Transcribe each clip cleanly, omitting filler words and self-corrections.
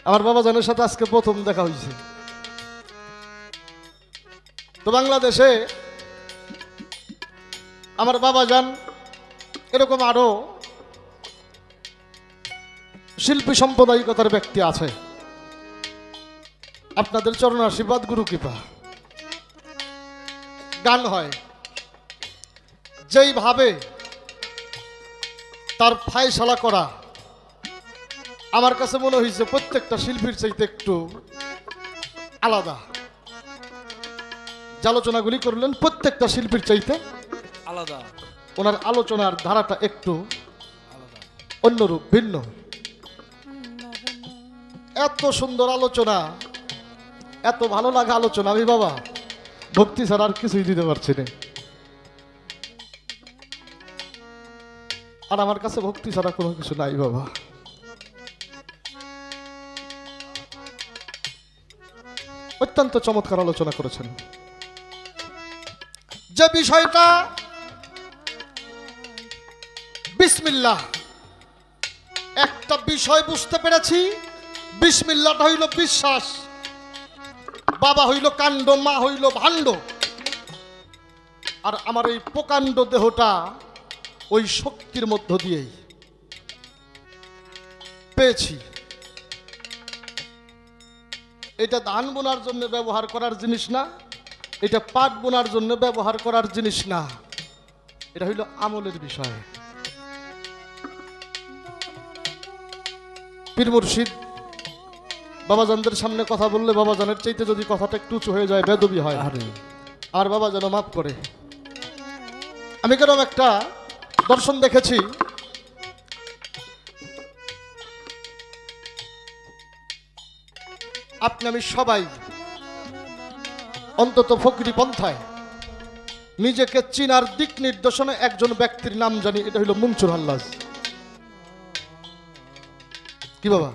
আমার বাবাজানের সাথে আজকে প্রথম দেখা হয়েছে। তো বাংলাদেশে আমার বাবাজান এরকম আরো শিল্পী সাম্প্রদায়িকতার ব্যক্তি আছে। আপনাদের চরণ আশীর্বাদ, গুরু কৃপা। গান হয় যেইভাবে তার ফায়সালা করা, আমার কাছে মনে হয়েছে প্রত্যেকটা শিল্পীর চাইতে একটু আলাদা। যে আলোচনাগুলি করলেন প্রত্যেকটা শিল্পীর চাইতে আলাদা, ওনার আলোচনার ধারাটা একটু অন্যরূপ, ভিন্ন। এত সুন্দর আলোচনা, এত ভালো লাগা আলোচনা, আমি বাবা ভক্তি ছাড়া আর কিছুই দিতে পারছি না। আর আমার কাছে ভক্তি ছাড়া কোনো কিছু নাই বাবা। অত্যন্ত চমৎকার আলোচনা করেছেন। যে বিষয়টা বিসমিল্লাহ, একটা বিষয় বুঝতে পেরেছি, বিসমিল্লাহটা হইল বিশ্বাস। বাবা হইল কাণ্ড, মা হইল ভাণ্ড। আর আমার এই প্রকাণ্ড দেহটা ওই শক্তির মধ্য দিয়েই পেয়েছি। এটা ধান বোনার জন্য ব্যবহার করার জিনিস না, এটা পাট বোনার জন্য ব্যবহার করার জিনিস না, এটা হইল আমলের বিষয়। পীর মুর্শিদ বাবাজানদের সামনে কথা বললে বাবাজানের চাইতে যদি কথাটা একটু উঁচু হয়ে যায় বেদবি হয়। আর বাবা যেন মাফ করে। আমি কেরম একটা দর্শন দেখেছি, আপনি আমি সবাই অন্তত ফকরি পন্থায় নিজেকে চিনার দিক নির্দেশনে একজন ব্যক্তির নাম জানি, এটা হইল মনসুর হাল্লাজ। কি বাবা?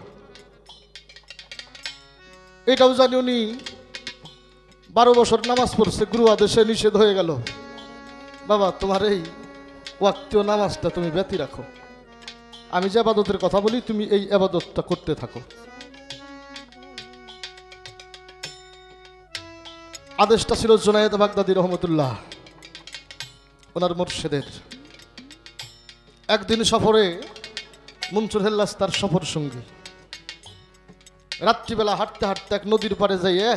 এটাও জানি উনি 12 বছর নামাজ পড়ছে, গুরু আদেশে নিষেধ হয়ে গেল, বাবা তোমার এই ওয়াক্তীয় নামাজটা তুমি ব্যতি রাখো, আমি যে আবাদতের কথা বলি তুমি এই আবাদতটা করতে থাকো। আদেশটা ছিল জুনায়েদ বাগদাদী রহমতুল্লাহ ওনার মুর্শিদের। একদিন সফরে মনসুর হাল্লাজ তার সফর সঙ্গী রাত্রিবেলা হাঁটতে হাঁটতে এক নদীর পাড়ে যাইয়ে,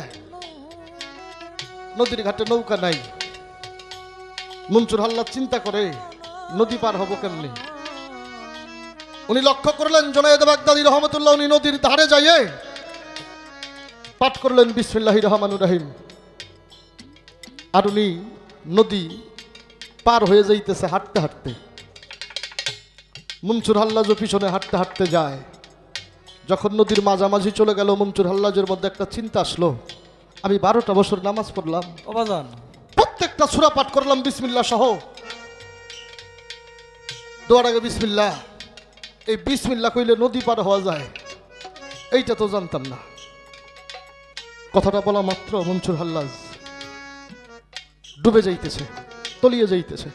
নদীর ঘাটে নৌকা নাই। মনসুর হাল্লাজ চিন্তা করে নদী পার হবো কেমনি। উনি লক্ষ্য করলেন জুনায়েদ বাগদাদী রহমতুল্লাহ উনি নদীর ধারে যাইয়ে পাঠ করলেন বিসমিল্লাহির রহমানির রহিম। আর উনি নদী পার হয়ে যাইতেছে হাঁটতে হাঁটতে। মনসুর হাল্লাজও পিছনে হাঁটতে হাঁটতে যায়। যখন নদীর মাঝামাঝি চলে গেল, মনসুর হাল্লাজের মধ্যে একটা চিন্তা আসলো, আমি 12টা বছর নামাজ পড়লাম, প্রত্যেকটা সূরা পাঠ করলাম বিসমিল্লাহ সহ, দোয়ার আগে বিসমিল্লাহ, এই বিসমিল্লাহ কইলে নদী পার হওয়া যায় এইটা তো জানতাম না। কথাটা বলা মাত্র মনসুর হাল্লাজ ডুবে যাইতেছে, তলিয়ে যাইতেছে।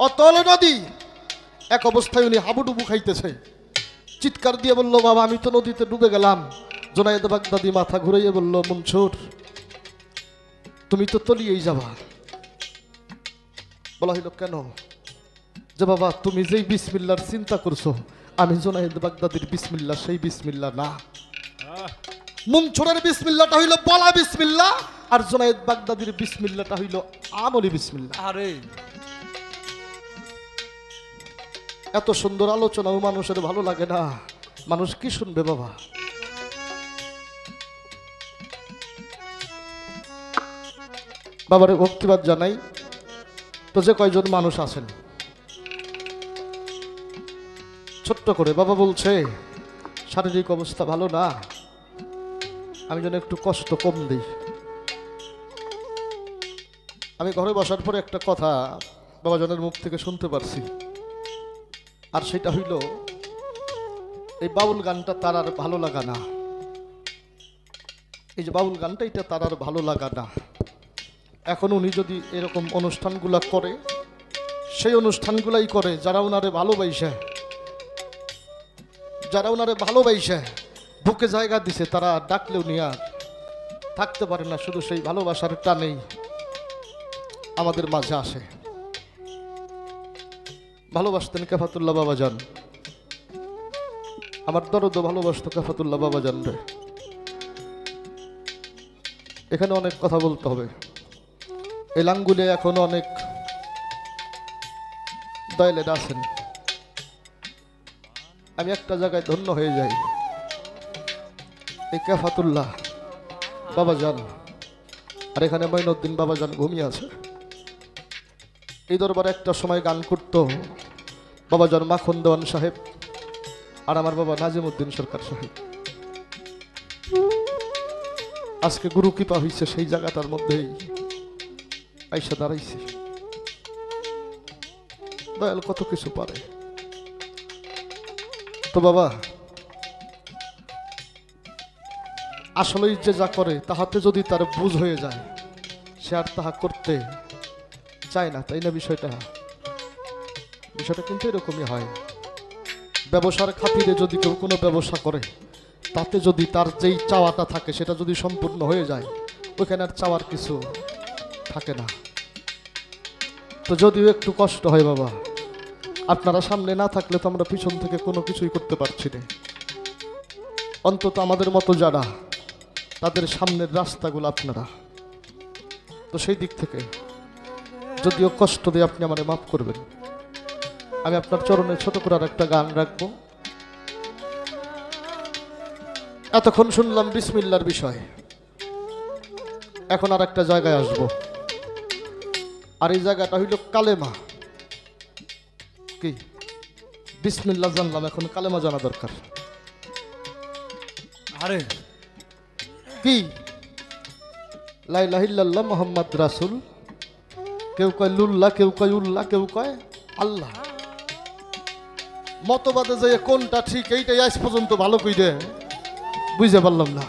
অতল নদী, এক অবস্থায় উনি হাবুডুবু খাইতেছে। চিৎকার দিয়ে বলল, বাবা আমি তো নদীতে ডুবে গেলাম। জুনায়েদ বাগদাদী মাথা ঘুরাইয়ে বলল, মনসুর তুমি তো তলিয়েই যাবা। বলা হইল কেন? যে বাবা তুমি যেই বিসমিল্লার চিন্তা করছো, আমি জুনায়েদ বাগদাদীর বিসমিল্লাহ সেই বিসমিল্লাহ না। মনসুরের বিসমিল্লাহটা হইল বলা বিসমিল্লাহ, আর জুনায়েদ বাগদাদীর বিসমিল্লাহটা হইল আমলি বিসমিল্লাহ। আরে এত সুন্দর আলোচনাও মানুষের ভালো লাগে না, মানুষ কি শুনবে বাবা? বাবারে ভক্তিবাদ জানাই। তো যে কয়জন মানুষ আছেন ছোট্ট করে, বাবা বলছে শারীরিক অবস্থা ভালো না, আমি যেন একটু কষ্ট কম দিই। আমি ঘরে বসার পরে একটা কথা বাবাজনের মুখ থেকে শুনতে পারছি, আর সেটা হইল এই বাউল গানটা তার আর ভালো লাগা না। এই যে বাউল গানটা এটা তার আর ভালো লাগা না। এখন উনি যদি এরকম অনুষ্ঠানগুলা করে, সেই অনুষ্ঠানগুলাই করে যারা ওনারে ভালোবাসে, বুকে জায়গা দিছে, তারা ডাকলেও নিয়ে আর থাকতে পারে না, শুধু সেই ভালোবাসার টানেই আমাদের মাঝে আসে। ভালোবাসতেন কাফাতুল্লাহ বাবাজান, আমার দরদ ভালোবাসতো কাফাতুল্লাহ বাবাজান রে। এখানে অনেক কথা বলতে হবে, এই লাঙ্গুলে এখনো অনেক দয়ালেরা আছেন। আমি একটা জায়গায় ধন্য হয়ে যাই, এই কাফাতুল্লাহ বাবাজান আর এখানে মঈনুদ্দিন বাবাজান ঘুমিয়ে আছে। এই দরবারে একটা সময় গান করতো বাবাজান মাখন দেওয়ান সাহেব আর আমার বাবা নাজিমউদ্দিন সরকার সাহেব। আজকে গুরু কৃপা হয়েছে, সেই জায়গাটার মধ্যেই আইসা দাঁড়াইছি। দয়াল কত কিছু পারে। তো বাবা আসলেই যে যা করে তাহাতে যদি তার বুঝ হয়ে যায়, সে আর তাহা করতে চায় না, তাই না? বিষয়টা কিন্তু এরকমই হয়। ব্যবসার খাতিরে যদি কেউ কোনো ব্যবসা করে, তাতে যদি তার যেই চাওয়াটা থাকে সেটা যদি সম্পূর্ণ হয়ে যায়, ওইখানে আর চাওয়ার কিছু থাকে না। তো যদিও একটু কষ্ট হয় বাবা, আপনারা সামনে না থাকলে তো আমরা পিছন থেকে কোনো কিছুই করতে পারছি না। অন্তত আমাদের মতো যারা, তাদের সামনের রাস্তাগুলো আপনারা। তো সেই দিক থেকে যদিও কষ্ট দিয়ে আপনি আমাকে মাফ করবেন। আমি আপনার চরণে ছোট করে আর একটা গান রাখবো। এতক্ষণ শুনলাম বিসমিল্লার বিষয়, এখন আর একটা জায়গায় আসব, আর এই জায়গাটা হইল কালেমা। কি বিসমিল্লাহ জানলাম, এখন কালেমা জানা দরকার। আরে কি লা ইলাহা ইল্লাল্লাহ মুহাম্মদ রাসূল, কেউ কয় লুল্লাহ, কেউ কয় উল্লাহ, কেউ কয় আল্লাহ। মতবাদে যে কোনটা ঠিক এইটাই আজ পর্যন্ত ভালো কইরে বুঝতে পারলাম না।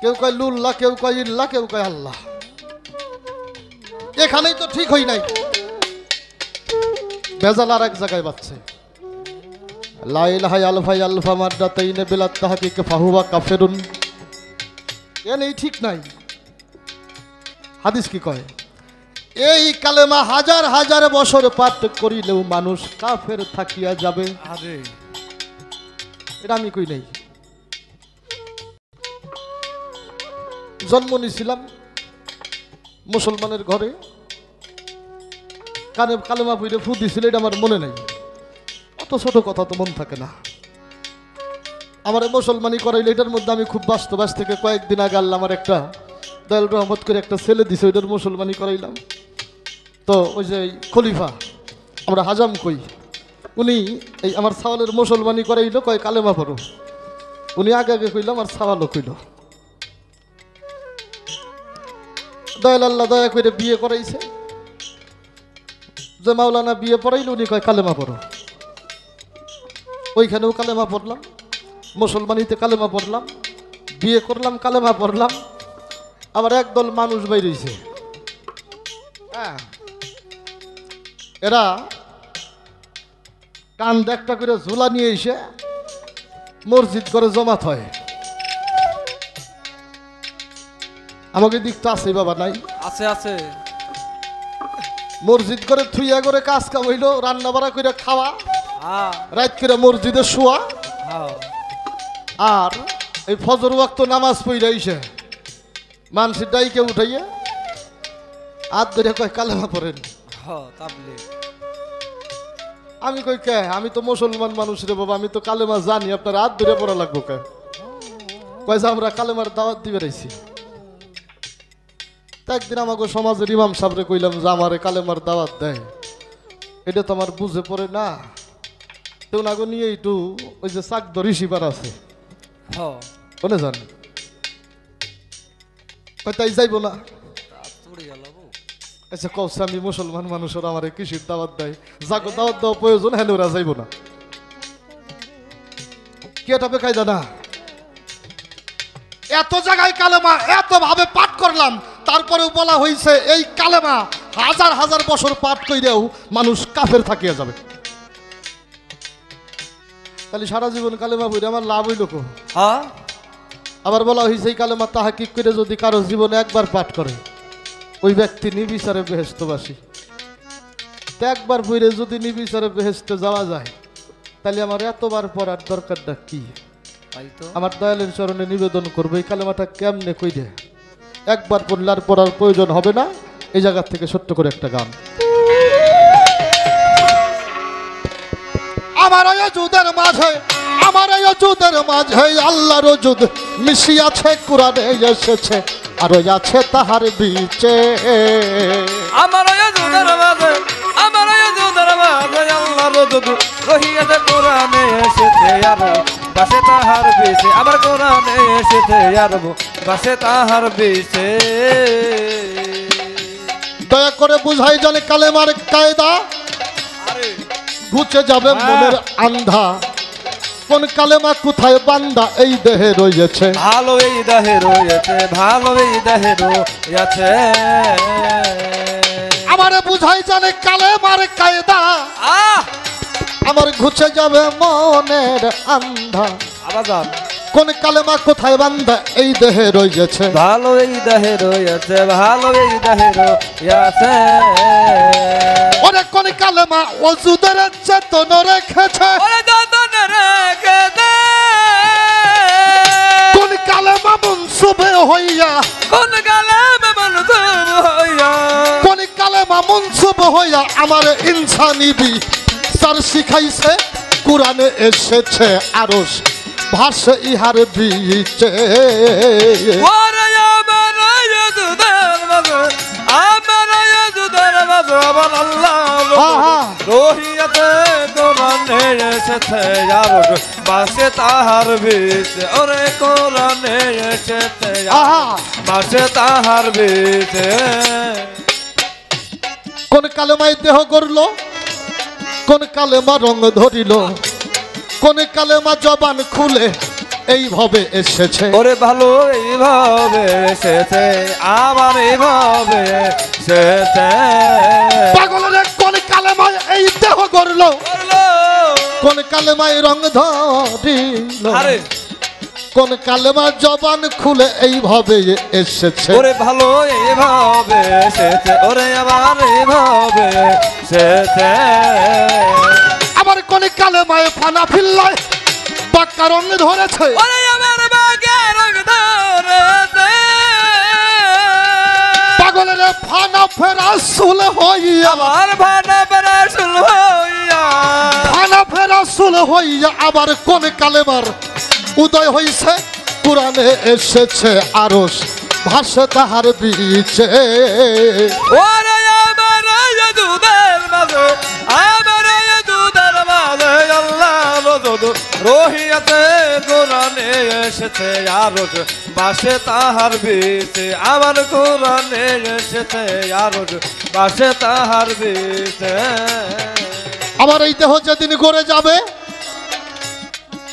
কেউ কয় লুল্লাহ, কেউ কয় ইল্লাহ, কেউ কয় আল্লাহ। এখানেই তো ঠিক হই নাই, বেজাল আর এক জায়গায় বাচ্চে। লা ইলাহা আলফা আলফা মাদ্দাতাইন বিলাত তাহকিক ফাহুয়া কাফিরুন, এনেই ঠিক নাই। হাদিস কি কয়? এই কালেমা হাজার হাজার বছর পাঠ করিলেও মানুষ কাফের থাকিয়া যাবে। আরে এটা আমি কই নাই। জন্ম নিয়েছিলাম মুসলমানের ঘরে, কানে কালেমা পড়ে ফু দিছিল, এটা আমার মনে নেই। অত ছোট কথা তো মন থাকে না। আমার মুসলমানি করাইলে এটার মধ্যে আমি খুব বাস্তব। আজ থেকে কয়েকদিন আগে আল্লাহ আমার একটা দয়াল রহমত করে একটা ছেলে দিছে, ওইটার মুসলমানি করাইলাম। তো ওই যে খলিফা আমরা হাজাম কই, উনি এই আমার সাওয়ালের মুসলমানি করাইলো, কয় কালেমা পড়ো। উনি আগে আগে কইলাম আর সাওয়ালও কইল। দয়াল আল্লাহ দয়া করে বিয়ে করাইছে, যে মাওলানা বিয়ে পড়াইল উনি কয় কালেমা পড়ো। ওইখানেও কালেমা পড়লাম, মুসলমানিতে কালেমা পড়লাম, বিয়ে করলাম, কালেমা পড়লাম। আবার একদল মানুষ বাইরেছে, হ্যাঁ, এরা কান একটা করে ঝোলা নিয়ে এসে মসজিদ করে জমাত হয়। আমাকে দিক তো আছে বাবা, নাই? আছে আছে। মসজিদ করে থুইয়া করে কাজ কাম হইলো, রান্না বাড়া করে খাওয়া, হ্যাঁ রাত করে মসজিদে শোয়া, হ্যাঁ। আর এই ফজর ওয়াক্ত নামাজ পড়ে আইসে মানুষের ডাইকে উঠাইয়া হাত ধরে কয় কালেমা পড়েন। হ্যাঁ তাবলীগ। আমি কই কে, আমি তো মুসলমান মানুষ রে বাবা, আমি তো কালেমা জানি, আপনার হাত ধরে পড়া লাগবো কে? কয় যে আমরা কালেমার দাওয়াত দিবে রাইছি। তা একদিন আমাকে সমাজের ইমাম সাহেবরে কইলাম যে আমারে কালেমার দাওয়াত দেয়, এটা তো আমার বুঝে পড়ে না। তো ওনাকে নিয়ে একটু ওই যে চাকদ ঋষিবার আছে, হ্যাঁ বলে যান, তাই যাইব না। চড়ে গেল বউ। আচ্ছা কৌছে আমি মুসলমান মানুষের আমার কৃষির দাওয়াত দেয়, যাকে দাওয়াত দেওয়া প্রয়োজন হ্যাঁ ওরা যাইব না। কি এটা বেকায়দা না? এত জায়গায় কালেমা এত ভাবে পাঠ করলাম, তারপরেও বলা হয়েছে এই কালেমা হাজার হাজার বছর পাঠ কইরেও মানুষ কাফের থাকিয়া যাবে। তাহলে সারা জীবন কালেমা পড়ে আমার লাভ হইল কো? হ্যাঁ আবার বলা হয়েছে এই কালেমা তাহাকিক করে যদি কারো জীবনে একবার পাঠ করে ওই ব্যক্তি নির্বিচারে বেহেশতবাসী। তো একবার পড়ে যদি নির্বিচারে বেহেশতে যাওয়া যায় তাহলে আমার এতবার পড়ার দরকারটা কি? তাই তো আমার দয়ালের চরণে নিবেদন করবো এই কালেমাটা কেমনে কইরে একবার পড়লে আর পড়ার প্রয়োজন হবে না। এই জায়গা থেকে ছোট্ট করে একটা গান। আমার অযুদের মাঝে আমার অযুদের মাঝে আল্লাহর অযুদ মিশিয়াছে কোরআনে এসেছে আর আছে তাহার বিচে। আমার যুদার মাঝে আল্লাহর যুদ রহিয়াছে কোরআনে এসেছে আর বাসে তাহার বিছে। আমার কোরআনে এসেছে আর বাসে তাহার বিছে। দয়া করে বুঝাই জানে কালেমার কায়দা আরে ঘুচে যাবে মনের আন্ধা। কোন কালেমা কোথায় বান্দা এই দেহে রয়েছে ভালো এই দেহে রয়েছে ভালো এই দেহে রয়েছে। আমারে বুঝাই জানে কালেমার কায়দা আমার ঘুচে যাবে মনের আন্ধা। আবাজান কোন কালেমা কোথায় বান্দা এই দেহে রয়েছে ভালো এই দেহে রয়েছে ভালো এই দেহে রয়েছে। ওরে কোন কালেমা ওজুদের চেতন রেখেছে ওরে যতন রেখেছে। কোন কালেমা মুনসুবে হইয়া কোন কালেমা মনসুব হইয়া কোন কালেমা মুনসুব হইয়া আমার ইনসানি বিচার শিখাইছে কোরআনে এসেছে আরশ ভাষে ইহার বিচে। ওরে আমার যুদার মাঝে আমার যুদার মাঝে আমার আল্লাহ আহা। রহিয়াতে কোরআনে এসেছে আর বাসে তাহার বিছে। ওরে কোরআনে এসেছে আহা। বাসে তাহার বিছে। কোন কালেমায় দেহ গড়ল কোন কালেমা রং ধরিল কোন কালেমা জবান খুলে এইভাবে এসেছে। ওরে ভালো এইভাবে এসেছে আমার এইভাবে এসেছে। পাগলের কোন কালেমায় এই দেহ গড়ল কোন কালেমায় রং ধরিল আরে কোন কালেমা জবান খুলে এইভাবে এসেছে। ওরে ভালো এইভাবে এসেছে ওরে আমার এইভাবে এসেছে। আবার কোন কালেমায় ফানা ফিল্লায় বাক্কা রং ধরেছে ওরে আমার বাগে রং ধরেছে। পাগলের ফানা ফেরা সুল হইয়া আমার ভানা বেড়া শুল হইয়া ফানা ফেরা সুল হইয়া আবার কোন কালেমার উদয় হইছে কোরআনে এসেছে আরশ ভাষে তাহার বিচে। ওরে আমার যুদার মাঝে আমার যুদার মাঝে আল্লাহ যুদ রহিয়াতে কোরআনে এসেছে আরশ বাসে তাহার বিছে। আমার কোরআনে এসেছে আরশ বাসে তাহার বিছে। আমার এই দেহ যেদিন গড়ে যাবে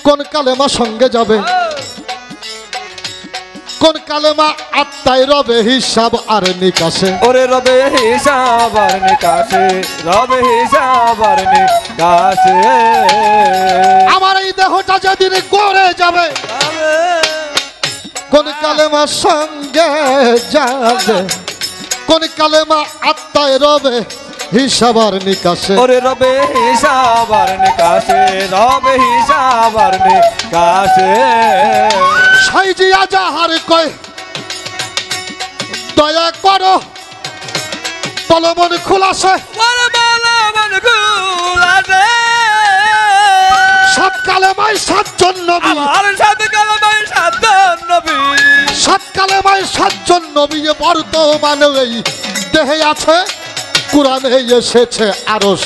কোন কালেমা সঙ্গে যাবে কোন কালেমা আত্মায় রবে হিসাব আর নিকাশে। ওরে রবে হিসাব আর নিকাশে রবে হিসাব আর নিকাশে। আমার এই দেহটা যেদিন গড়ে যাবে কোন কালেমা সঙ্গে যাবে কোন কালেমা আত্মায় রবে হিসাব আর নিকাশে। ওরে রবে হিসাব আর নিকাশে রবে হিসাব আর নিকাশে। সাইজিয়া যাহার কয় দয়া করো বলমন খুলাসে ওরে বালা মন গুলাছে সাত কালেমায় সাতজন নবী আমার সাথে কালামাই সাতজন নবী। সাত কালেমায় সাতজন নবী বর্তমানে এই দেহে আছে কোরআনে এসেছে আরশ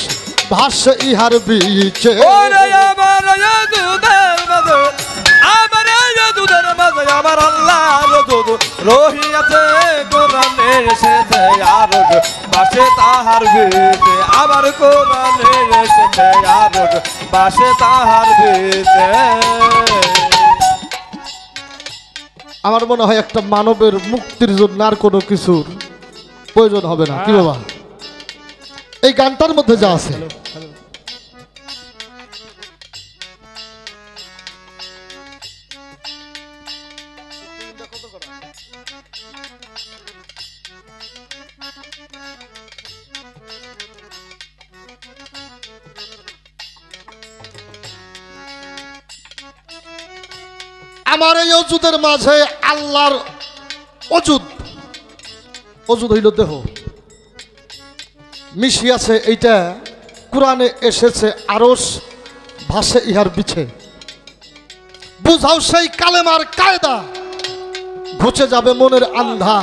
ভাষে ইহার বিচে। ওরে আমার যুদার মাঝে আমার যুদার মাঝে আমার আল্লাহ যুদ রহিয়াতে কোরআনে এসেছে আরশ বাসে তাহার বিছে। আমার কোরআনে এসেছে আরশ বাসে তাহার বিছে। আমার মনে হয় একটা মানবের মুক্তির জন্য আর কোনো কিছুর প্রয়োজন হবে না। কি বাবা এই গানটার মধ্যে যা আছে আমার এই অজুদের মাঝে আল্লাহর অজুদ, অজুদ হইল দেহ, মিশি আছে। এইটা কোরআনে এসেছে, আরশ ভাসে ইহার বিছে। বুঝাও সেই কালেমার কায়দা, ঘুচে যাবে মনের আন্ধা।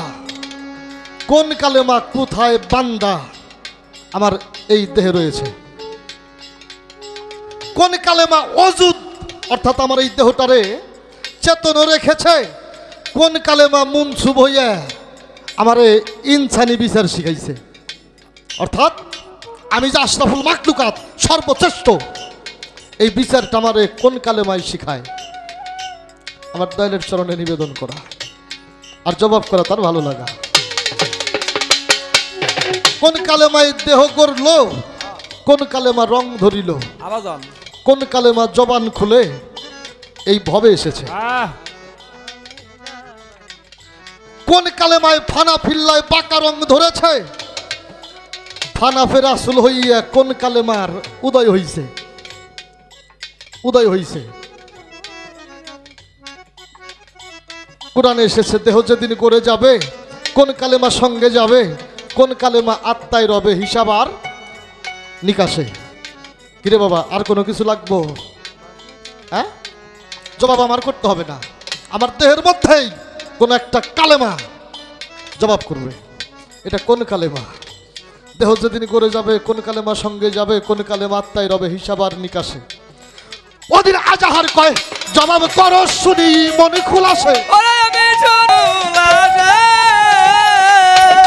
কোন কালেমা কোথায় বান্দা আমার এই দেহে রয়েছে। কোন কালেমা অজুদ অর্থাৎ আমার এই দেহটারে চেতন রেখেছে। কোন কালেমা মুনসুব হইয়া আমারে ইনসানি বিচার শিখাইছে। অর্থাৎ আমি যে আশরাফুল মাখলুকাত, সর্বশ্রেষ্ঠ, এই বিচারটা আমারে কোন কালেমায় শিখায়। আমার দয়ালের চরণে নিবেদন করা আর জবাব করা তার ভালো লাগা। কোন কালেমায় দেহ গড়ল, কোন কালেমা রং ধরিল, আবাজান কোন কালেমা জবান খুলে এই ভবে এসেছে। কোন কালেমায় ফানা ফিল্লায় বাঁকা রং ধরেছে, ফানা ফেরাসুল হইয়া কোন কালেমার উদয় হইছে, উদয় হইছে। কোরআনে এসেছে দেহ যেদিন করে যাবে, কোন কালেমা সঙ্গে যাবে, কোন কালেমা আত্মায় রবে হিসাব আর নিকাশে। কিরে বাবা, আর কোনো কিছু লাগবো? হ্যাঁ, জবাব আমার করতে হবে না। আমার দেহের মধ্যেই কোন একটা কালেমা জবাব করবে, এটা কোন কালেমা। দেহ যেদিন করে যাবে, কোন কালেমা সঙ্গে যাবে, কোন কালেমা আত্মায় রবে হিসাব আর নিকাশে। ওদিন আজাহার কয় জবাব করো শুনি মনে খুলাসে।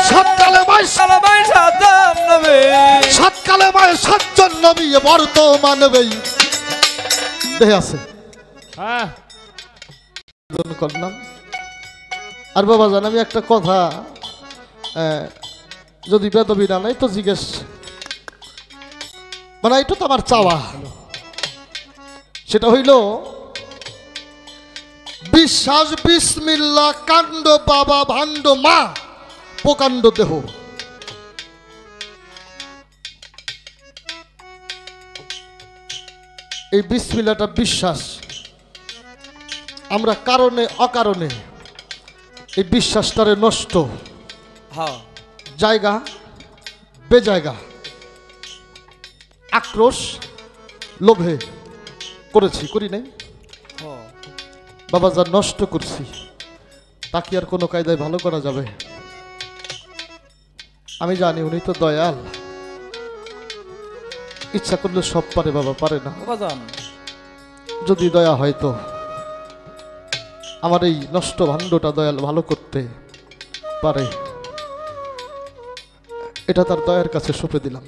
সাত কালেমায় সাতজন নবী বর্তমানবেই দেহে আছে। করলাম। আর বাবা জান, আমি একটা কথা, যদি বেদবি না নাই তো জিজ্ঞেস, মানে এটা তো আমার চাওয়া। সেটা হইল বিশ্বাস বিসমিল্লাহ কাণ্ড বাবা ভাণ্ড মা প্রকাণ্ড দেহ। এই বিসমিল্লাহটা বিশ্বাস। আমরা কারণে অকারণে এই বিশ্বাসটারে নষ্ট, জায়গা বেজায়গা, আক্রোশ লোভে করেছি, করি নাই বাবা, যা নষ্ট করছি তা কি আর কোনো কায়দায় ভালো করা যাবে? আমি জানি উনি তো দয়াল, ইচ্ছা করলে সব পারে বাবা, পারে না। যদি দয়া হয় তো আমার এই নষ্ট ভাণ্ডটা দয়াল ভালো করতে পারে। এটা তার দয়ার কাছে সঁপে দিলাম,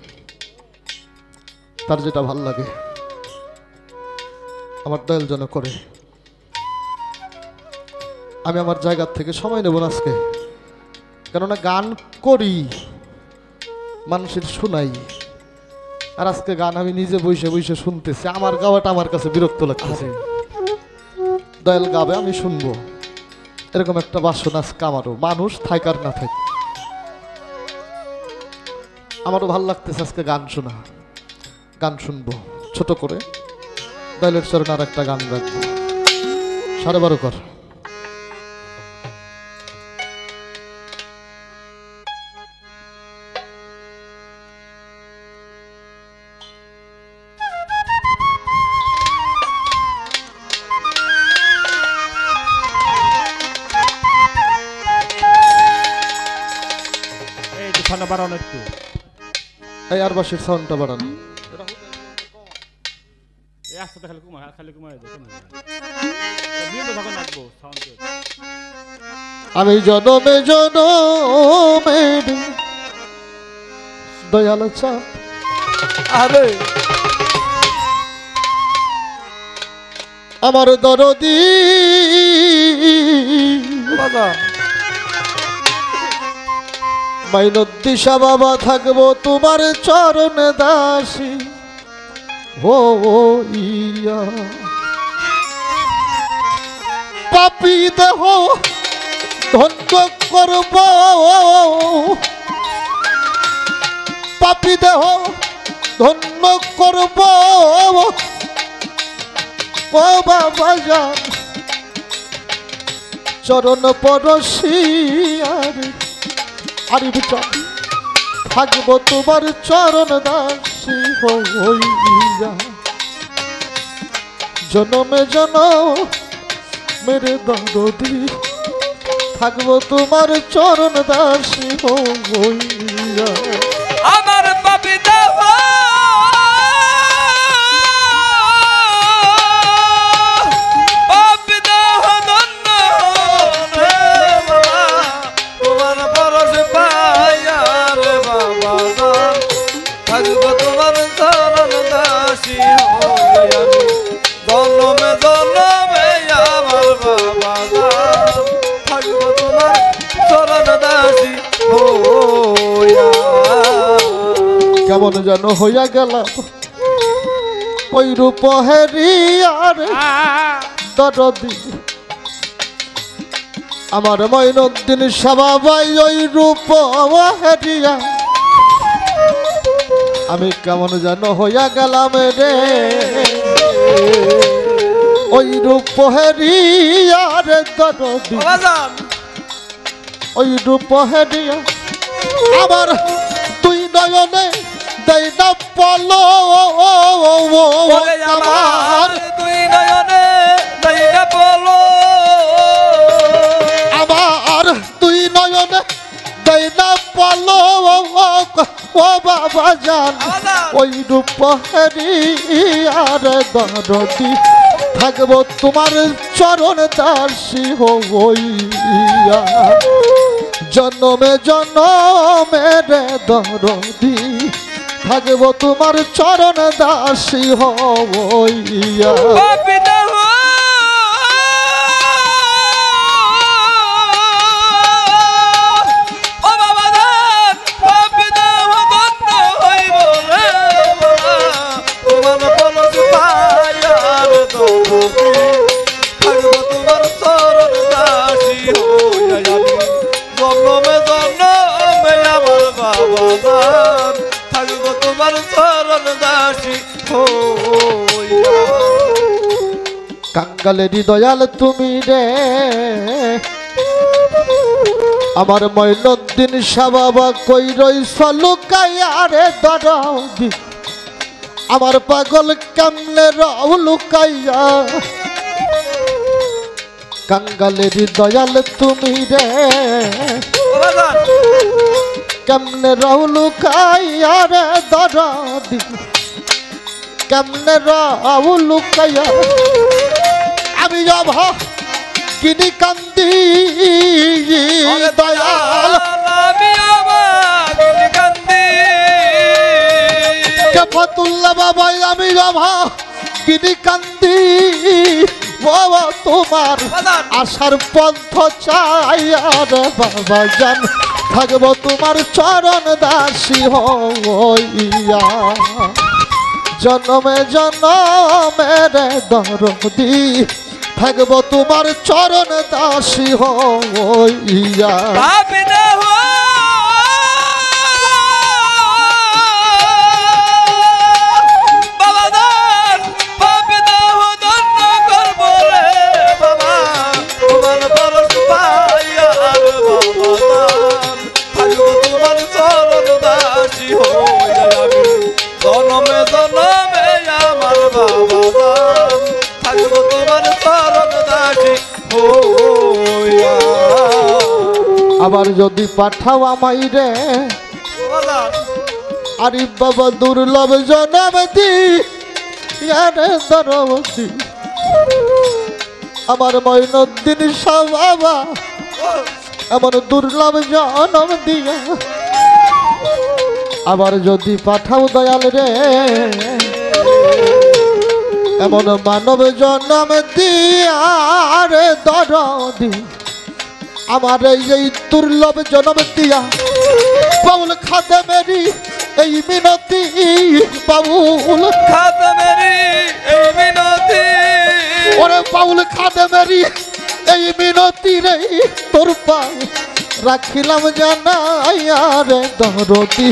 তার যেটা ভাল লাগে আমার দয়াল যেন করে। আমি আমার জায়গার থেকে সময় নেব না আজকে, কেননা গান করি, মানুষের শোনাই, আর আজকে গান আমি নিজে বসে বসে শুনতেছি। আমার গাওয়াটা আমার কাছে বিরক্ত লাগতেছে। দয়াল গাবে, আমি শুনবো, এরকম একটা বাসনা আজকে আমারও, মানুষ থাকার না থাক। আমারও ভাল লাগতেছে আজকে গান শোনা, গান শুনবো ছোট করে। দয়ালের চরণে আর একটা গান রাখবো, 12:30 কর। এই আর বাসের সাউন্ডটা বাড়ান। আমি জনমে জনমে দয়াল চাপ, আরে আমার দরদি মাইনদ্দিশা বাবা, থাকবো তোমার চরণ দাসী। ও ইয়া পাপী দেহ ধন্য করব, পাপী দেহ ধন্য করব ও বাবা জান, চরণ পরশি আরে বিচার থাকবো তোমার চরণ দাসী হইয়া জনমে জনম মেরে দরদি থাকবো তোমার চরণ দাসী হইয়া আমার পাপি দেহ পাপি দেহ ধন্য রে বাবা তোমার পরশ পাইয়া রে বাবা থাকবো তোমার চরণ দাসী হইয়া জনমে জনমে আমার বাবা থাকবো তোমার চরণ দাসী হইয়া কেমন যেন হইয়া গেলাম ওই রূপ হেরিয়ার দরদি আমার মঈনুদ্দিন সাবাবাই ওই রূপ হেরিয়া আমি কেমন যেন হইয়া গেলাম রে ওই রূপ হেরিয়ার দরদি ওই রূপ হেরিয়া আবার তুই নয়নে দেই না পলো আমার তুই নয়নে দেই না পলো আমার তুই নয়নে দেই না পলো ও বাবা জান ওই রূপ হেরিয়ার দরদি থাকবো তোমার চরণ দাসী হইয়া জন্মে জন্মের দরদি থাকবো তোমার চরণ দাসী হইয়া কাঙ্গালের দয়াল তুমি রে আমার মঈনুদ্দিন শাহ বাবা কই রইছ লুকাইয়া রে দরদি আমার পাগল কেমনে রও লুকাইয়া কাঙ্গালের দয়াল তুমি রে কেমনে রও লুকাইয়া রে দরদি কেমনে রও লুকাইয়া আমি যাব কিনি কান্দি দয়াল আমি আমার কান্দি কেফাতুল্লাহ বাবা আমি যাব কিনি কান্দি বাবা তোমার আশার পন্থ চাই আর বাবা জান থাকবো তোমার চরণ দাসী হইয়া জন্মে জন্মের দরদি থাকবো তোমার চরণ দাসী হইয়া জনমে জনমে আমার বাবা থাকবো তোমার চরণ দাসী হইয়া আবার যদি পাঠাও আমায় রে আরে বাবা দুর্লভ জনম দি দরদি আমার মঈনুদ্দিন শাহ বাবা এমন দুর্লভ জনম দিয়া আবার যদি পাঠাও দয়াল রে এমন মানব জন্ম দিয়ার দরদি আমার এই দুর্লভ জন্ম দিয়া বাউল খাদে মেরি এই মিনতি বাউল খাদে মেরি এই মিনতি ওরে বাউল খাদে মেরি এই মিনতি রে তোর পায়ে রাখিলাম জানাইয়া রে দরদি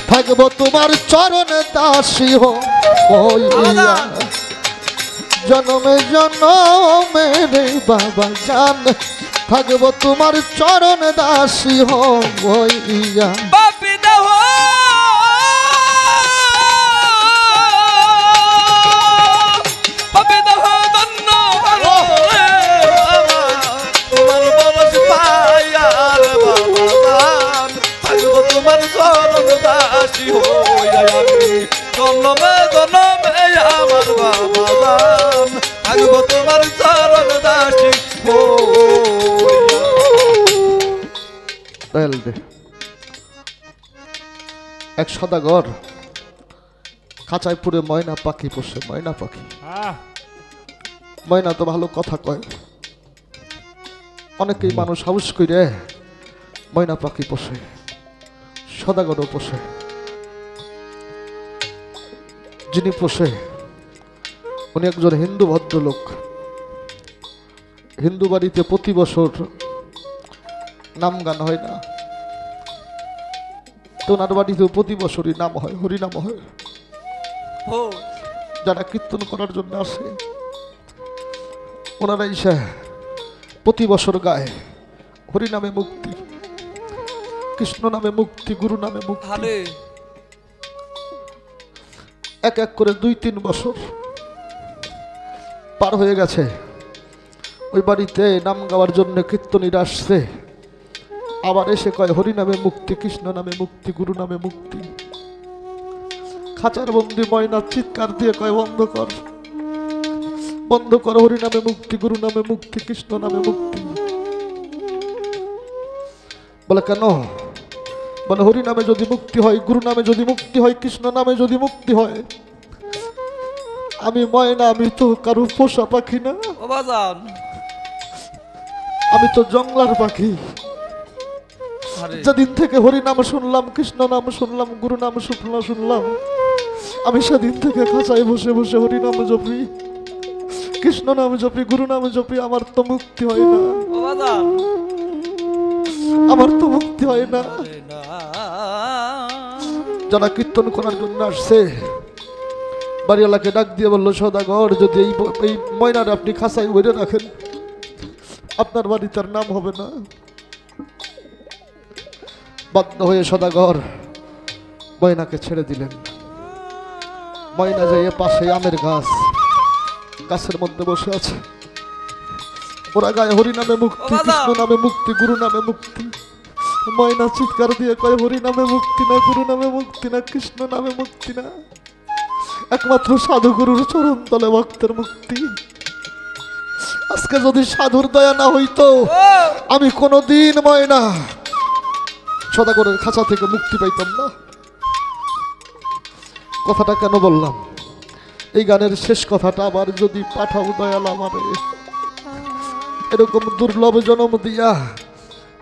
থাকবো তোমার চরণ দাসী হইয়া জনমে জনমে রে বাবা জান থাকবো তোমার চরণ দাসী হইয়া। বাপি দেহ বাপি দেহ ধন্য তোমার বরস পায়ার বাবান থাকবো তোমার চরণ দাসী হইয়া আমি জন্মে জন্মে আমার বাবান থাকবো তোমার চরণ দাসী হইয়া। এক সদাগর খাঁচায় পুরে ময়না পাখি পোষে। ময়না পাখি, ময়না তো ভালো কথা কয়, অনেকেই মানুষ হাউস করে ময়না পাখি পোষে, সদাগরও পোষে। যিনি পোষে উনি একজন হিন্দু ভদ্রলোক। হিন্দু বাড়িতে প্রতি বছর নাম গান হয় না, তো ওনার বাড়িতেও প্রতি বছরই নাম হয়, হরিনাম হয়। যারা কীর্তন করার জন্য আসে ওনারা এসে প্রতি বছর গায় হরিনামে মুক্তি, কৃষ্ণ নামে মুক্তি, গুরু নামে মুক্তি। এক এক করে 2-3 বছর পার হয়ে গেছে। ওই বাড়িতে নাম গাওয়ার জন্য কীর্তনীরা আসছে, আবার এসে কয় হরি নামে মুক্তি, কৃষ্ণ নামে মুক্তি, গুরু নামে মুক্তি। খাঁচার বন্দি ময়না চিৎকার দিয়ে কয় বন্ধ কর, বন্ধ কর, হরি নামে মুক্তি, গুরু নামে মুক্তি, কৃষ্ণ নামে মুক্তি। বলে কেন? বলে হরি নামে যদি মুক্তি হয়, গুরু নামে যদি মুক্তি হয়, কৃষ্ণ নামে যদি মুক্তি হয়, আমি ময়না, আমি তো কারো পোষা পাখি না, আমি তো জঙ্গলার পাখি। যেদিন থেকে হরি নাম শুনলাম, কৃষ্ণ নাম শুনলাম, গুরু নাম শুনলাম, আমি সেদিন থেকে খাঁচায় বসে বসে হরি নাম জপি, কৃষ্ণ নাম জপি, গুরু নাম জপি। আমার তো মুক্তি হয় না, আমার তো মুক্তি হয় না। যারা কীর্তন করার জন্য আসছে বাড়িওয়ালাকে ডাক দিয়ে বললো, সদাগর যদি এই ময়নারে আপনি খাঁচায় ভরে রাখেন, আপনার বাড়ি তার নাম হবে না। বাধ্য হয়ে সদাগর ময়নাকে ছেড়ে দিলেন। ময়না যাইয়ে পাশে আমের গাছের মধ্যে বসে আছে। ওরা গায়ে হরি নামে মুক্তি, কৃষ্ণ নামে মুক্তি, গুরু নামে মুক্তি। ময়না চিৎকার দিয়ে কয় হরি নামে মুক্তি না, গুরু নামে মুক্তি না, কৃষ্ণ নামে মুক্তি না, একমাত্র সাধু গুরুর চরণ তলে ভক্তের মুক্তি। আজকে যদি সাধুর দয়া না হইতো, আমি কোনোদিন ময়না সদাগরের খাঁচা থেকে মুক্তি পাইতাম না। কথাটা কেন বললাম? এই গানের শেষ কথাটা আবার যদি পাঠাও দয়াল আমারে, এরকম দুর্লভ জনম দিয়া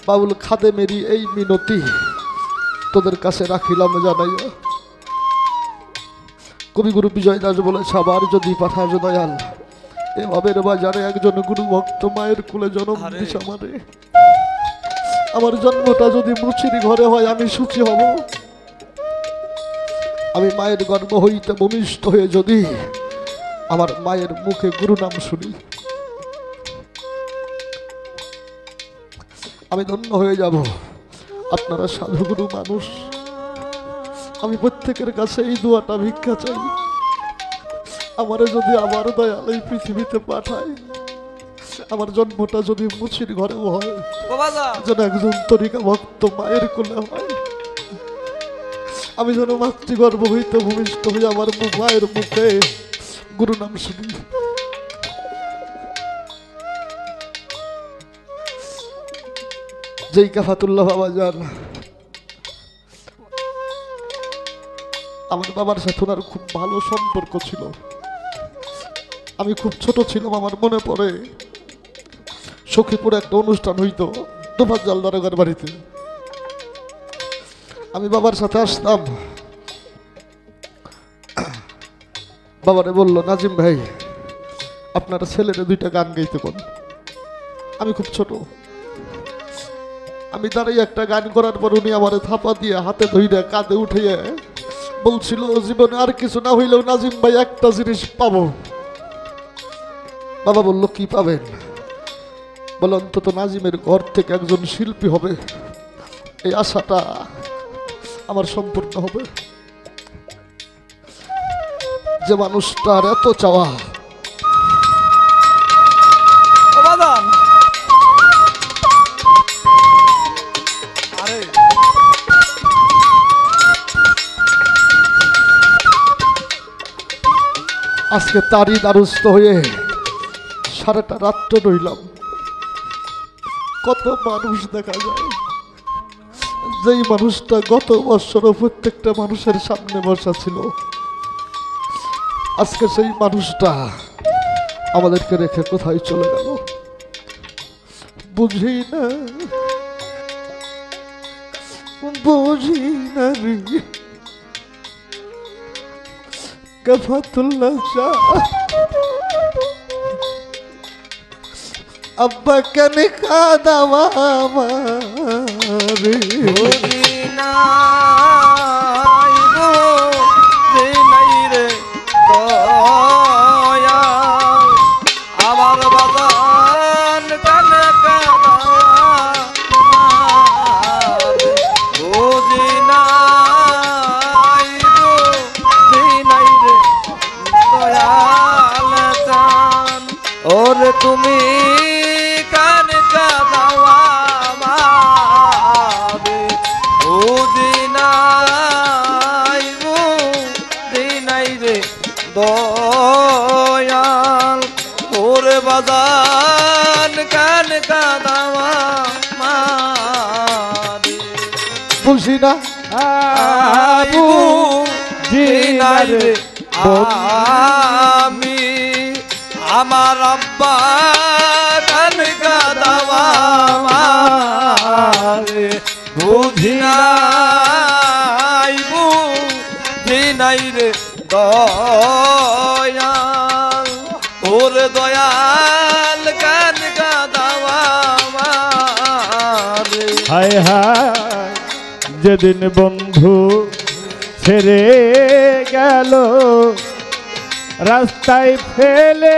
বাউল খাদেমেরি এই মিনতি তোদের কাছে রাখিলাম জানাইয়া। কবিগুরু বিজয় দাস বলেছে, আবার যদি পাঠাস দয়াল এভাবে বাজারে একজন গুরু ভক্ত মায়ের কুলে জন্ম দিস আমারে, আমার জন্মটা যদি মুচির ঘরে হয় আমি সুখী হব। আমি মায়ের গর্ভ হইতে ভূমিষ্ঠ হয়ে যদি আমার মায়ের মুখে গুরু নাম শুনি, আমি ধন্য হয়ে যাব। আপনারা সাধুগুরু মানুষ, আমি প্রত্যেকের কাছে এই দোয়াটা ভিক্ষা চাই, আমারে যদি আবার দয়াল এই পৃথিবীতে পাঠায়, আমার জন্মটা যদি মুচির ঘরেও হয়, যেন একজন তরিকা ভক্ত মায়ের কোলে হয়, আমি যেন মাতৃগর্ভ হইতে ভূমিষ্ঠ হয়ে আমার মায়ের মুখে গুরু নাম শুনি। যেই কাফাতুল্লাহ বাবা যান, আমার বাবার সাথে ওনার খুব ভালো সম্পর্ক ছিল। আমি খুব ছোট ছিলাম, আমার মনে পড়ে সখীপুরে একটা অনুষ্ঠান হইতো দোপাজ্জাল দারোগার বাড়িতে, আমি বাবার সাথে আসতাম। বাবারে বলল, নাজিম ভাই আপনার ছেলেরে 2টা গান গাইতে কোন। আমি খুব ছোট, আমি দাঁড়িয়ে একটা গান করার পর উনি আমার থাপা দিয়ে হাতে ধইরে কাঁধে উঠিয়ে বলছিল, জীবনে আর কিছু না হইলেও নাজিম ভাই একটা জিনিস পাবো। বাবা বলল, কি পাবেন? বলে অন্তত নাজিমের ঘর থেকে একজন শিল্পী হবে, এই আশাটা আমার সম্পূর্ণ হবে। যে মানুষটার এত চাওয়া, বাদান আরে আজকে তারই দ্বারস্থ হয়ে সারাটা রাত্র রইলাম। কত মানুষ দেখা যায়, যেই মানুষটা গত বছরও প্রত্যেকটা মানুষের সামনে বসা ছিল, আজকে সেই মানুষটা আমাদেরকে রেখে কোথায় চলে গেল বুঝি না, বুঝি না রে। কফাতুল্লাহ শাহ আব্বা কেন কাদাওয়া আমারে, বুঝি নাই গো যে নাই রে দয়া আমার বাদান কানে কাদার বুঝি নাই গো যে নাই রে দয়াল চান ওরে তুমি কানে কাদাওয়া আমারে বুঝি নাই গো যে নাই রে দয়াল ওরে বাদান কানে কাদাওয়া আমারে বুঝি না আবু জিনাই রে আমি আমার আব্বা কান গাদাওয়া আমারে বুঝি নাই বুঝি নাই রে দয়াল ওরে দয়াল কান গাদাওয়া আমারে হায় হায় যেদিন বন্ধু ছেড়ে গেল রাস্তায় ফেলে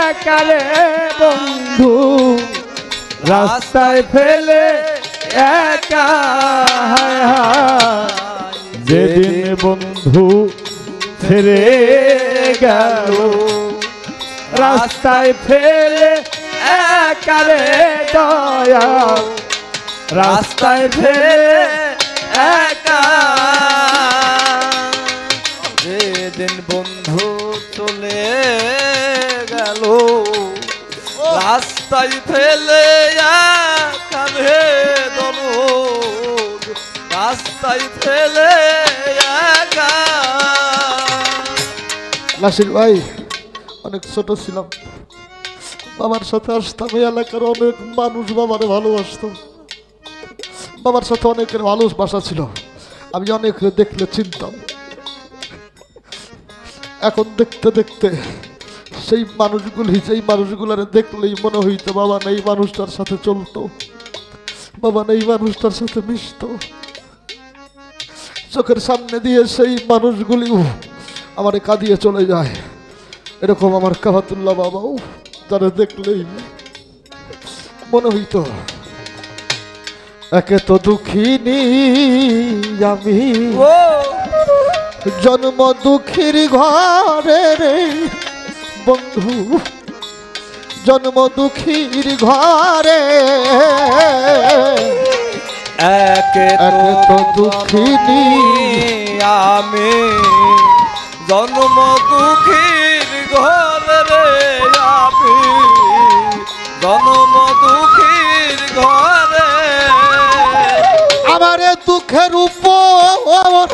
একালে বন্ধু, রাস্তায় ফেলে একা। হায় হায় যেদিন বন্ধু ছেড়ে গেল রাস্তায় ফেলে একালে দয়া, রাস্তায় ফেলে একা যেদিন বন্ধু চলে গেল রাস্তায় ফেলে কাঁধে দরদ রাস্তায় ফেলে একা নাসির ভাই, অনেক ছোট ছিলাম, বাবার সাথে আসতাম, এই এলাকার অনেক মানুষ বাবারে ভালোবাসতো, বাবার সাথে অনেকের ভালোবাসা ছিল, আমি অনেক দেখলে চিনতাম। এখন দেখতে দেখতে সেই মানুষগুলি, সেই মানুষগুলার দেখলেই মনে হইতো বাবা নেই মানুষটার সাথে চলতো, বাবা নেই মানুষটার সাথে মিশতো। চোখের সামনে দিয়ে সেই মানুষগুলি আমারে কাঁদিয়ে চলে যায়। এরকম আমার কাফাতুল্লাহ বাবাও, তারা দেখলেই মনে হইতো একে তো দুঃখিনী আমি, জন্ম দুঃখীর ঘরে রে বন্ধু, জন্ম দুঃখীর ঘরে একে তো দুঃখিনী আমি, জন্ম দুঃখীর ঘরে রে আমি, জন্ম দুঃখীর ঘরে আমারে দুঃখের উপর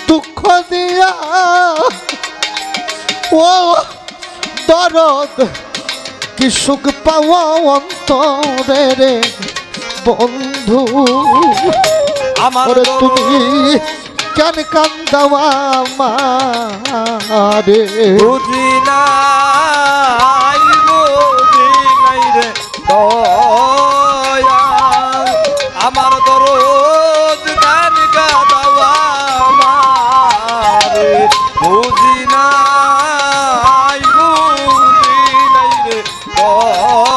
দুঃখ দিয়া ও দরদ কি সুখ পাওয়া অন্তরে রে বন্ধু, আমার ওরে তুমি কেন কান্দাওয়া আমারে, বুঝি নাই রে দয়াল আমার দরদ গান গাদাওয়া আমারে, বুঝি নাই রে দয়াল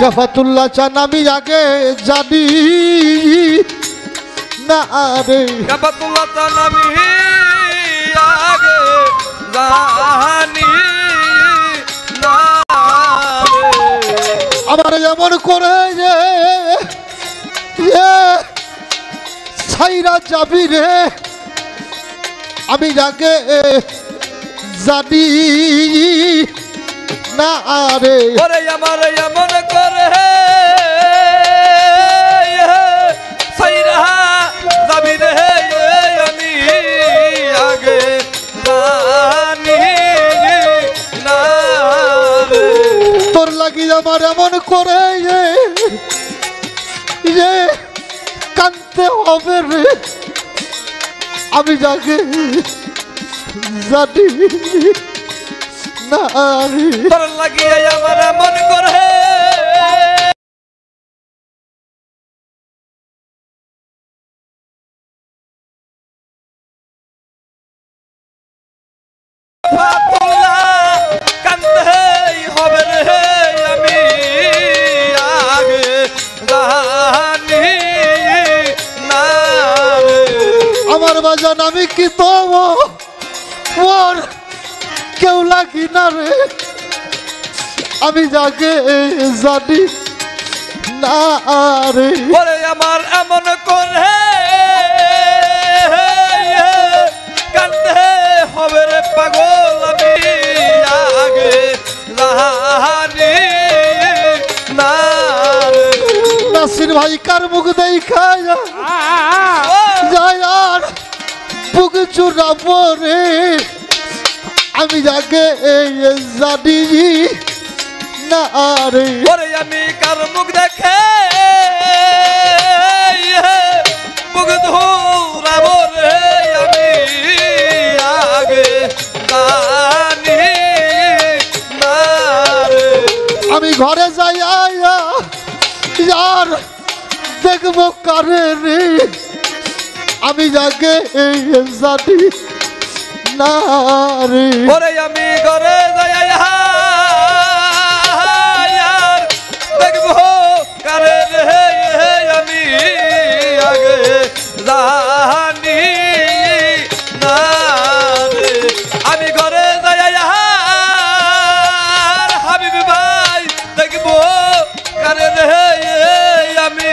কাফাতুল্লাহ চান আমি আগে জানি না রে কাফাতুল্লাহ চান আমি আগে জানি না আমার এমন করে যে ছাইরা যাবি রে আমি আগে জানি না রে ওরে আমার এমন করে ছাইরা যাবি রে আমি আগে জানি না তোর লাগি আমার এমন করে যে কানতে হবে রে আমি যাকে জানি না রে তোর লাগিয়ে আমার মন করে কান্দে হবে রে আমি আগে জানি না আমার বাজান আমি কি তো ওর কেউ লাগি না রে আমি যাকে জানি না রে ওরে আমার এমন করে কান্দে হবে রে পাগল আমি আগে জানি না নাসির ভাই কার মুখ দেখা যায় আর বুক চুরাবো রে আমি যাকে জানি না রে ওরে আমি কার মুখ দেখে বুক ধুরাবো রে আমি আগে জানি না রে আমি ঘরে যাই আর দেখবো কারে রে আমি যাকে জানি না রে ওরে আমি ঘরে যাই আর দেখবো কারে রে আমি আগে জানি না রে আমি ঘরে যাই আর হাবিব ভাই দেখবো কারে রে আমি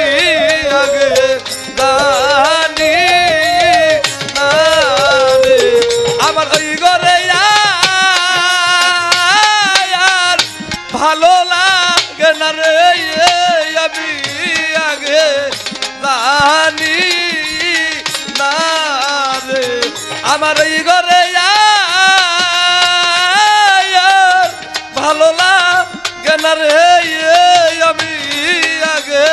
আগে জানি না রে আমার ওই ঘরে আর ভালো লাগে না রে আমি আগে জানি না রে আমার ওই ঘরে আর ভালো লাগে না রে আমি আগে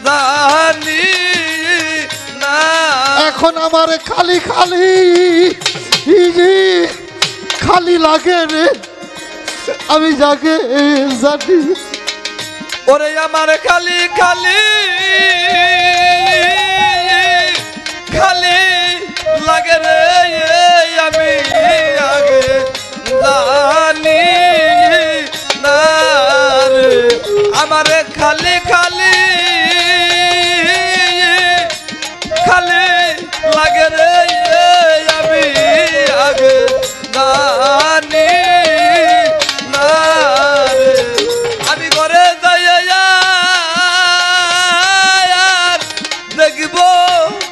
জানি না এখন আমার খালি খালি খালি লাগে রে আমি যাকে জানি ওরে আমার খালি খালি খালি লাগে রে আমি আগে জানি না রে আমার খালি খালি খালি লাগে রে আমি আগে জানি না রে আমি ঘরে যাই আর দেখব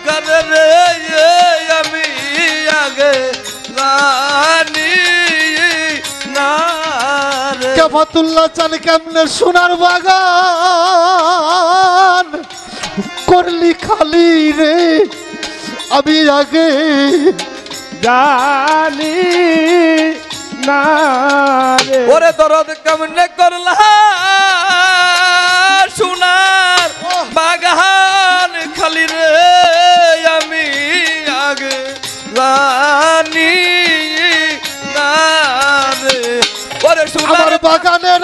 কারে রে আমি আগে জানি না রে কাফাতুল্লাহ চান কেমনে সোনার বাগান করলি খালি রে আমি আগে জানি না রে ওরে দরদ কেমনে করলা সোনার বাগান খালি রে আমি আগে জানি না রে ওরে সোনার আমার বাগানের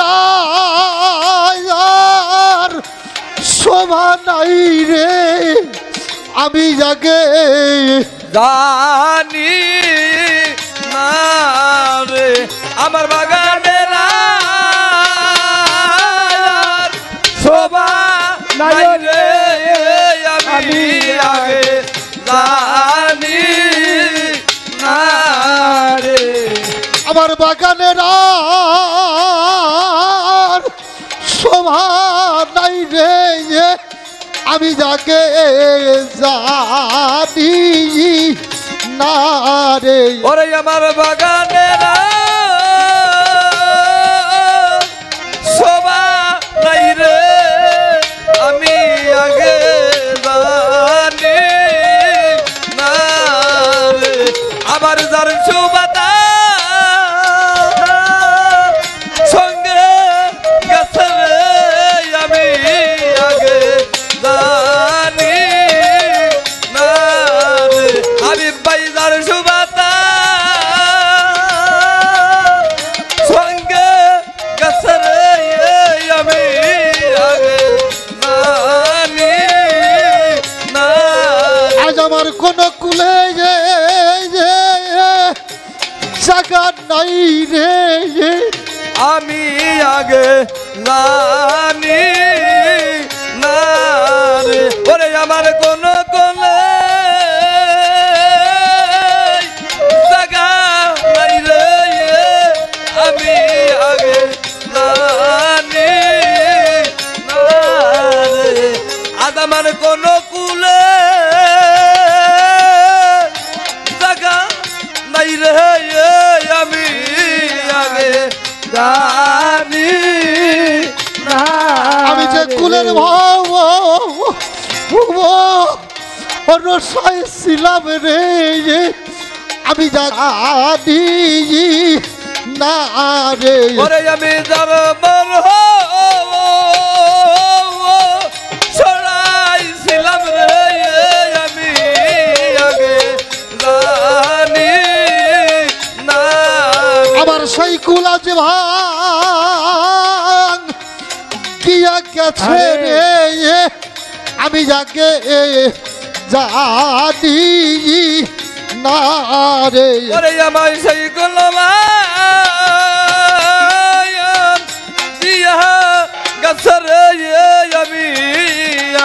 আর শোভা নাই রে আমি যাকে জানি না রে আমার বাগানের আর নাই রে আমি আগে জানি না রে। আমার বাগানের আর শোভা নাই রে আমি যাকে জানি না রে। ওরে আমার বাগানের শোভা নাই রে আমি আগে জানি না রে। আমার যার শোভাটা সঙ্গে গেছে রে আমি আগে জানি না রে। আমি বাইজার শোভাটা সঙ্গে গেছে রে আমি আগে জানি না। আজ আমার কোন কুলে জায়গা নাই রে আমি আগে জানি না রে। ওরে আমার কোন কোন জায়গা নাই রে আমি আগে জানি না রে। আজ আমার কোন কুলে জায়গা নাই রে আমি আগে জানি না। আমি যে কুলের রসাই ছিলাম রে আমি জানি না রে। ওরে আমি যার মন ছড়াইছিলাম রে আমি আগে জানি না। আমার সেই কুলা যে ভাঙ গিয়া গেছে রে আমি যাকে জানি না রে। ওরে আমার সেই গোলামা দিয়া গেছে রে আমি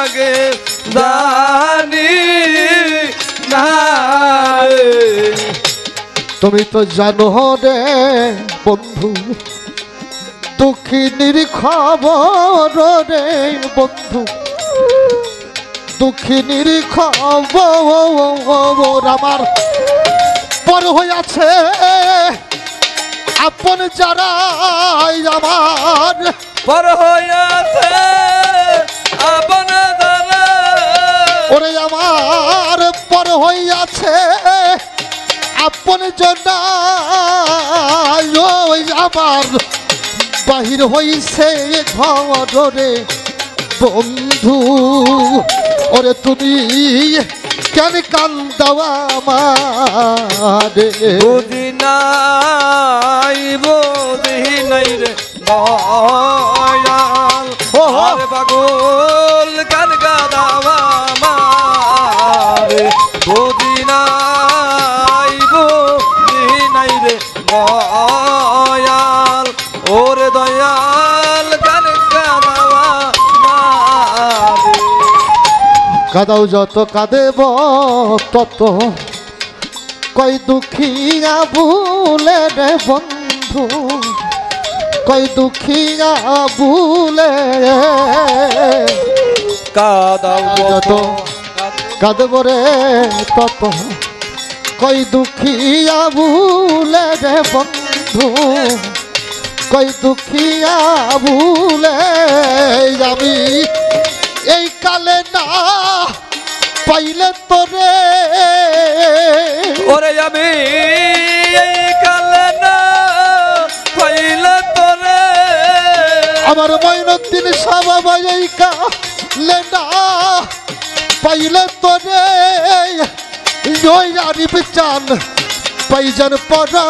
আগে জানি না রে। তুমি তো জানো রে বন্ধু দুঃখিনীর খবর রে বন্ধু দুঃখিনীর খবর আমার পর হইয়াছে আপন যারা আমার পর হইয়াছে আপন দ্বারা। ওরে আমার পর হইয়াছে আপন জনা আমার বাহির হইছে ঘরে বন্ধু। ওরে তুমি কেন কান্দাওয়া আমারে বুঝি নাই রে দয়াল আর পাগল গান গাদাওয়া মারে। বুঝি নাই রে দয়াল ওরে দয়াল গান গাদাওয়া মারে। কাদাও যত কাঁদেব তত কই দুঃখিয়া ভুলে রে বন্ধু কই দুঃখিয়া ভুলে কাদাও যত কাঁদেব রে তত কই দুঃখিয়া ভুলে রে বন্ধু কই দুঃখিয়া ভুলে আমি এই কালে না পাইলে তোরে ওরে আমি এই কালে না পাইলে তোরে। আমার মঈনুদ্দিন শাহ বাবা এই কালে না পাইলে তোরে আরিফ চান পাইজান পরা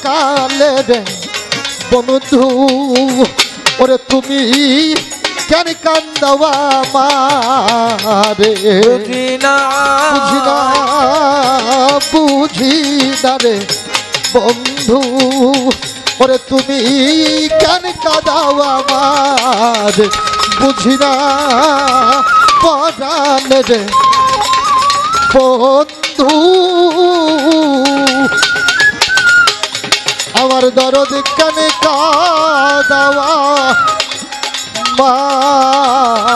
কালে রে বন্ধু ওরে তুমি কেন কান্দাওয়া মারে বুঝি না বুঝি না রে বন্ধু ওরে তুমি কেন কাঁদাও আমার বুঝি না পরাণ রে বন্ধু আমার দরদ কানে কাদাওয়া মারে